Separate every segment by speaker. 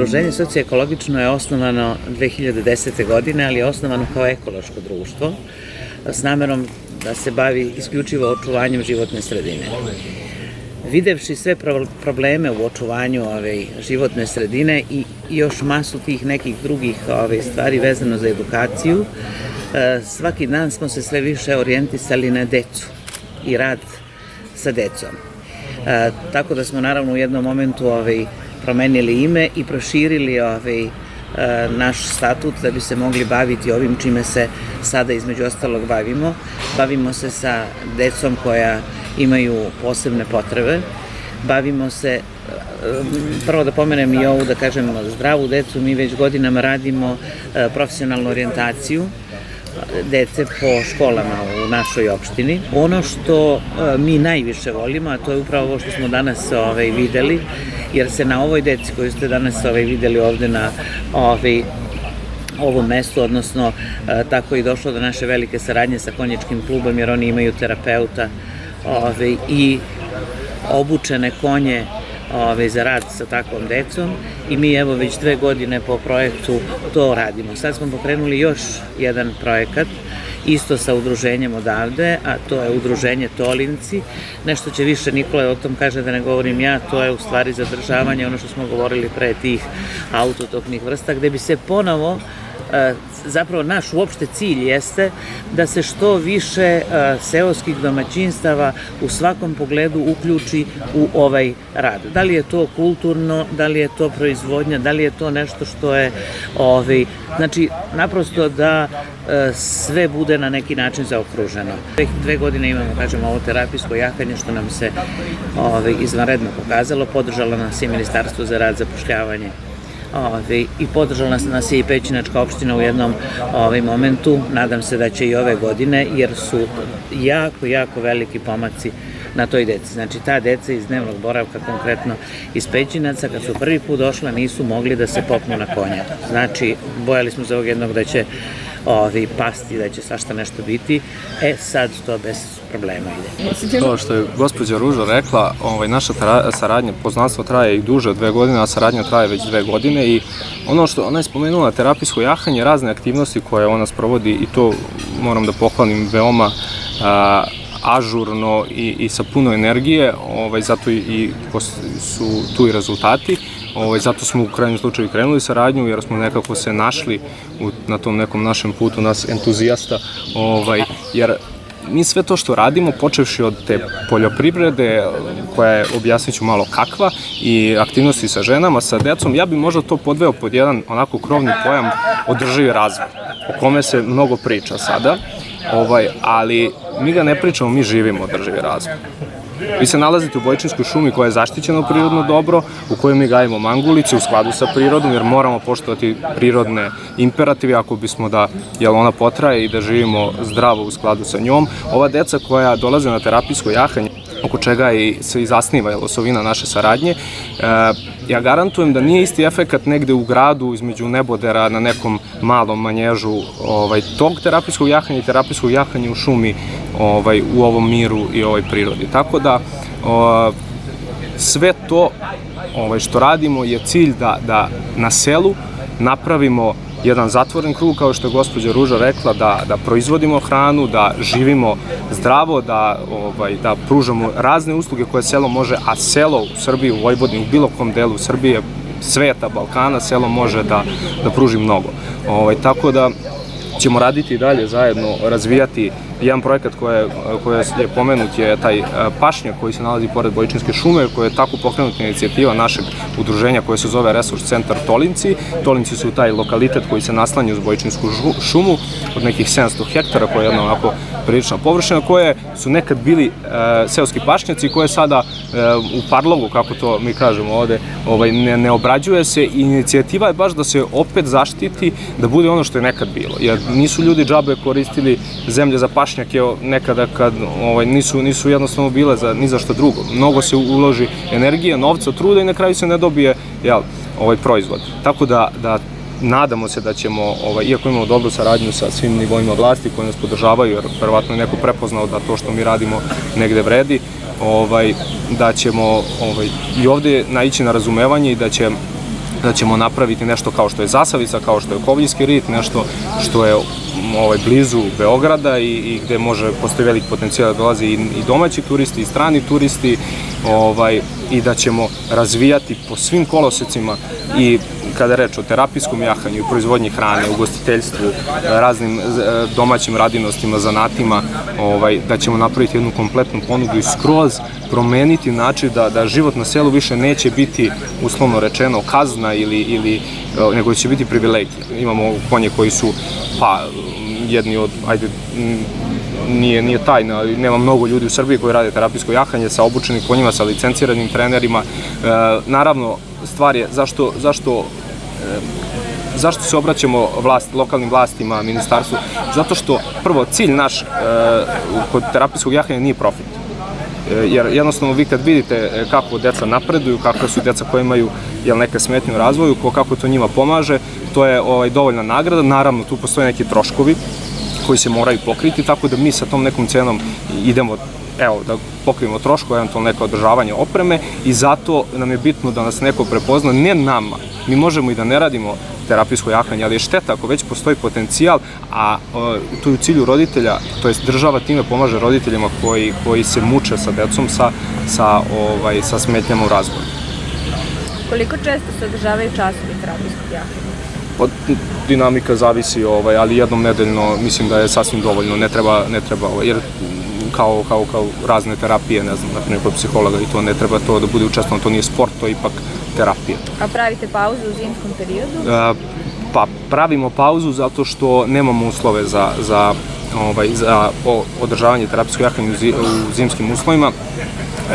Speaker 1: Udruženje Socioekologično je osnovano 2010. godine, ali je osnovano kao ekološko društvo s namerom da se bavi isključivo očuvanjem životne sredine. Videvši sve probleme u očuvanju životne sredine i još masu tih nekih drugih stvari vezano za edukaciju, svaki dan smo se sve više orijentisali na decu i rad sa decom. Tako da smo naravno u jednom momentu promenili ime i proširili naš statut da bi se mogli baviti ovim čime se sada između ostalog bavimo. Bavimo se sa decom koja imaju posebne potrebe. Bavimo se, prvo da pomenem i ovu, da kažem, zdravu decu, mi već godinama radimo profesionalnu orijentaciju dece po školama u našoj opštini. Ono što mi najviše volimo, a to je upravo ovo što smo danas videli, jer se na ovoj deci koju ste danas videli ovde na ovom mestu, odnosno tako i došlo do naše velike saradnje sa konjičkim klubom, jer oni imaju terapeuta i obučene konje za rad sa takvom decom i mi evo već 2 godine po projektu to radimo. Sad smo pokrenuli još jedan projekat, isto sa udruženjem odavde, a to je udruženje Tolinci. Nešto će više Nikola o tom kaže da ne govorim ja, to je u stvari zadržavanje, ono što smo govorili pre tih autotoknih vrsta, gde bi se ponovo zapravo naš uopšte cilj jeste da se što više seoskih domaćinstava u svakom pogledu uključi u ovaj rad. Da li je to kulturno, da li je to proizvodnja, da li je to nešto što je, znači, naprosto da sve bude na neki način zaokruženo. 2 godine imamo, kažemo, ovo terapijsko jahanje što nam se izvanredno pokazalo, podržalo nas je Ministarstvo za rad, zapošljavanje i podržala nas je i Pećinačka opština u jednom momentu, nadam se da će i ove godine, jer su jako veliki pomaci na toj deci. Znači, ta deca iz dnevnog boravka, konkretno iz Pećinaca, kad su prvi put došla, nisu mogli da se popnu na konja. Znači, bojali smo za ovog jednog da će pasti, da će svašta nešto biti, sad to bez problema ide.
Speaker 2: To što je gospođa Ruža rekla, naša saradnja, poznanstvo traje i duže od 2 godine, a saradnja traje već 2 godine i ono što ona je spomenula, terapijsko jahanje, razne aktivnosti koje ona sprovodi i to moram da pohvalim veoma ažurno i sa puno energije, zato i su tu i rezultati. Zato smo u krajnjem slučaju krenuli saradnju, jer smo nekako se našli na tom nekom našem putu, nas entuzijasta, jer mi sve to što radimo, počevši od te poljoprivrede, koja je, objasnit ću malo kakva, i aktivnosti sa ženama, sa decom, ja bi možda to podveo pod jedan onako krovni pojam održivi razvoj, o kome se mnogo priča sada, ali mi ga ne pričamo, mi živimo održivi razvoj. Vi se nalazite u Bojčinskoj šumi koja je zaštićeno prirodno dobro, u kojoj mi gajimo mangulice u skladu sa prirodom, jer moramo poštovati prirodne imperative ako bismo da ona potraje i da živimo zdravo u skladu sa njom. Ova deca koja dolaze na terapijsko jahanje, oko čega se i zasniva osovina naše saradnje, ja garantujem da nije isti efekat negde u gradu između nebodera na nekom malom manježu tog terapijskog jahanja i terapijskog jahanja u šumi u ovom miru i ovoj prirodi. Tako da sve to što radimo je cilj da na selu napravimo jedan zatvoren krug, kao što je gospođa Ruža rekla, da proizvodimo hranu, da živimo zdravo, da pružamo razne usluge koje selo može, a selo u Srbiji, u Vojvodini, u bilo kom delu Srbije, sveta, Balkana, selo može da pruži mnogo. Tako da ćemo raditi i dalje zajedno, razvijati jedan projekat koji je pomenut, je taj pašnjak koji se nalazi pored Bojčinske šume, koja je tako pokrenuta inicijativa našeg udruženja koje se zove Resurs centar Tolinci. Tolinci su taj lokalitet koji se naslanja uz Bojčinsku šumu od nekih 700 hektara, koja je jedna onako prilična površina, koje su nekad bili seoski pašnjaci, koje sada u parlogu, kako to mi kažemo ovde, ne obrađuje se, i inicijativa je baš da se opet zaštiti, da bude ono što je nekad bilo, jer nisu ljudi džabe koristili zemlje za pašnjake nekada kad nisu jednostavno bile ni za što drugo. Mnogo se uloži energije, novca, truda i na kraju se ne dobije proizvod. Tako da nadamo se da ćemo, iako imamo dobru saradnju sa svim nivoima vlasti koji nas podržavaju, jer verovatno je neko prepoznao da to što mi radimo negde vredi, da ćemo i ovde naići na razumevanje i da će da ćemo napraviti nešto kao što je Zasavica, kao što je Kovljski rit, nešto što je blizu Beograda i gde postoji velik potencijal da dolazi i domaći turisti i strani turisti, i da ćemo razvijati po svim kolosecima i kada je reč o terapijskom jahanju i proizvodnji hrane, ugostiteljstvu, raznim domaćim radinostima, zanatima, da ćemo napraviti jednu kompletnu ponudu i skroz promeniti način da život na selu više neće biti, uslovno rečeno, kazna nego će biti privilegija. Imamo konje koji su, jedni od, nije tajna, ali nema mnogo ljudi u Srbiji koji rade terapijsko jahanje sa obučenim konjima, sa licenciranim trenerima. Naravno, stvar je zašto se obraćamo lokalnim vlastima, ministarstvu? Zato što, prvo, cilj naš kod terapijskog jahanja nije profit. Jer jednostavno vi kad vidite kako deca napreduju, kakve su deca koje imaju neke smetnje u razvoju, kako to njima pomaže, to je dovoljna nagrada. Naravno, tu postoje neki troškovi koji se moraju pokriti, tako da mi sa tom nekom cenom idemo, da pokrijemo troškove, eventualno neko održavanje opreme, i zato nam je bitno da nas neko prepozna, ne nama. Mi možemo i da ne radimo terapijsko jahanje, ali je šteta ako već postoji potencijal, a to je u cilju roditelja, to jest država time pomaže roditeljima koji se muče sa decom sa smetnjama u razvoju.
Speaker 3: Koliko često se održavaju časovi terapijskog jahanja?
Speaker 2: Dinamika zavisi, ali jednom nedeljno mislim da je sasvim dovoljno, ne treba, jer kao razne terapije, ne znam, naprimjer kod psihologa, i to ne treba to da bude učestvovano, to nije sport, to je ipak terapija.
Speaker 3: A pravite pauzu u zimskom periodu?
Speaker 2: Pravimo pauzu zato što nemamo uslove za održavanje terapijskog jahanja u zimskim uslovima.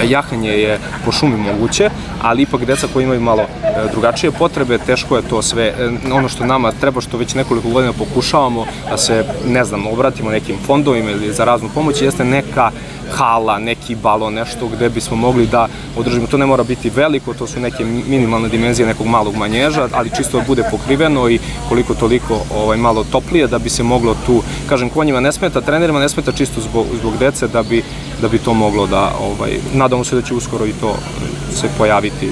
Speaker 2: Jahanje je po šumi moguće, ali ipak deca koji imaju malo drugačije potrebe, teško je to sve. Ono što nama treba, što već nekoliko godina pokušavamo da se, obratimo nekim fondovima ili za raznu pomoć, jeste neka hala, neki balon, nešto gde bismo mogli da održimo. To ne mora biti veliko, to su neke minimalne dimenzije nekog malog manježa, ali čisto da bude pokriveno i koliko toliko malo toplije, da bi se moglo tu, kažem, konjima ne smeta, trenerima ne smeta, čisto zbog dece, da bi to moglo da, nadamo se da će uskoro i to se pojaviti,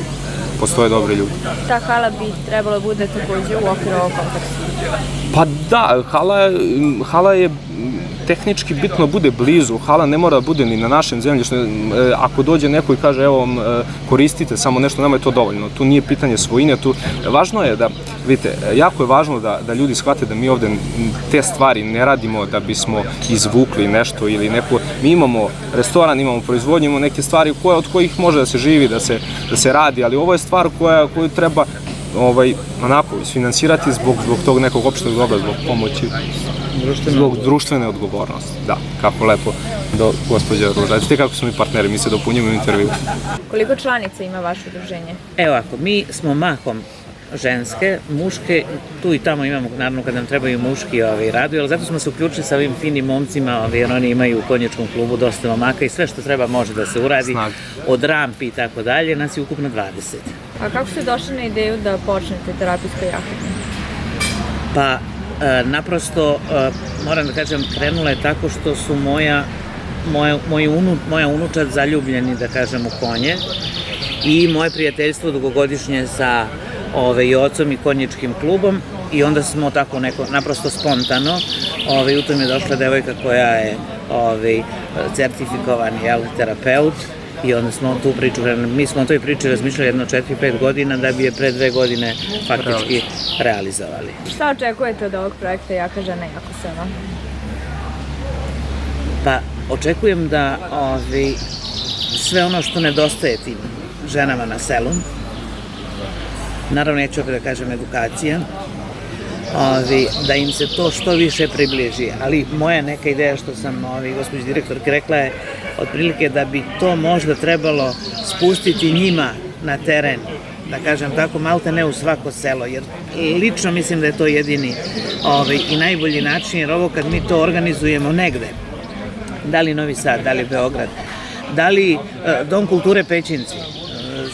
Speaker 2: postoje dobri ljudi.
Speaker 3: Ta hala bi trebalo bude takođe u okviru ovog kompleksa?
Speaker 2: Pa da, hala je tehnički bitno bude blizu, hala ne mora da bude ni na našem zemljištu. Ako dođe neko i kaže evo vam koristite samo nešto, nama je to dovoljno. Tu nije pitanje svojine, važno je da, vidite, jako je važno da ljudi shvate da mi ovde te stvari ne radimo da bismo izvukli nešto ili neko. Mi imamo restoran, imamo proizvodnju, imamo neke stvari od kojih može da se živi, da se radi, ali ovo je stvar koju treba isfinansirati zbog tog nekog opšteg dobra, zbog pomoći, zbog društvene odgovornosti. Da, kako lepo gospođa Ruža. Znate kako smo mi partneri, mi se dopunjamo u intervju.
Speaker 3: Koliko članica ima vaše udruženje?
Speaker 1: Evo ako, mi smo mahom ženske, muške, tu i tamo imamo, naravno kad nam trebaju muški raduju, ali zato smo se uključili sa ovim finim momcima, jer oni imaju u konjičkom klubu dosta momaka i sve što treba može da se uradi, od rampi i tako dalje, nas je ukupno 20.
Speaker 3: A kako ste došli na ideju da počnete terapijsko jahanje?
Speaker 1: Pa, naprosto, moram da kažem, krenula je tako što su moja unučad zaljubljeni, da kažem, u konje i moje prijateljstvo dugogodišnje sa i ocom i konjičkim klubom, i onda smo tako naprosto spontano, u tom je došla devojka koja je certifikovani terapeut, i onda smo tu priču, mi smo o toj priči razmišljali jedno 4-5 godina da bi je pre 2 godine faktički realizovali.
Speaker 3: Šta očekujete od ovog projekta Jaka žena, jako selo?
Speaker 1: Pa, očekujem da sve ono što nedostaje tim ženama na selu, naravno neću opet da kažem edukacija, da im se to što više približi, ali moja neka ideja što sam gospođi direktorki rekla je otprilike da bi to možda trebalo spustiti njima na teren, da kažem tako, malte ne u svako selo, jer lično mislim da je to jedini i najbolji način, jer ovo kad mi to organizujemo negde, da li Novi Sad, da li Beograd, da li Dom kulture Pećinci,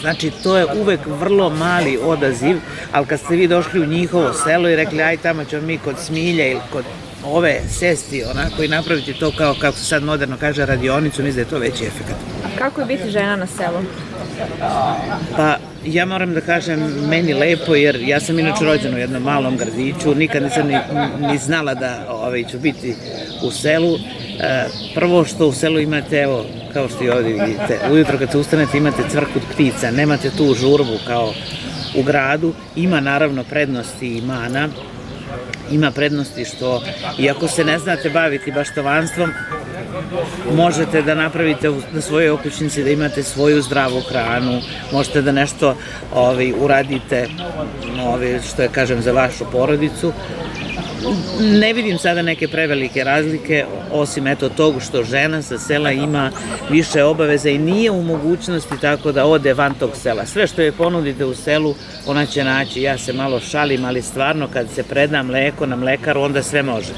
Speaker 1: znači to je uvek vrlo mali odaziv, ali kad ste vi došli u njihovo selo i rekli aj tamo ćemo mi kod Smilja ili kod ove sesti onako i napraviti to kao kako se sad moderno kaže radionicu, mislim da je to veći efekat.
Speaker 3: A kako je biti žena na selu?
Speaker 1: Pa Ja moram da kažem, meni lepo, jer ja sam inače rođena u jednom malom gradiću, nikad nisam ni znala da ću biti u selu. Prvo što u selu imate, evo, kao što i ovdje vidite, ujutro kad se ustanete imate cvrkut ptica, nemate tu žurbu kao u gradu, ima naravno prednosti i mana, ima prednosti što, iako se ne znate baviti baštovanstvom, možete da napravite na svojoj okućnici da imate svoju zdravu hranu, možete da nešto uradite, što je kažem, za vašu porodicu. Ne vidim sada neke prevelike razlike, osim eto tog što žena sa sela ima više obaveza i nije u mogućnosti tako da ode van tog sela. Sve što je ponudite u selu, ona će naći. Ja se malo šalim, ali stvarno kad se preda mleko na mlekaru, onda sve može.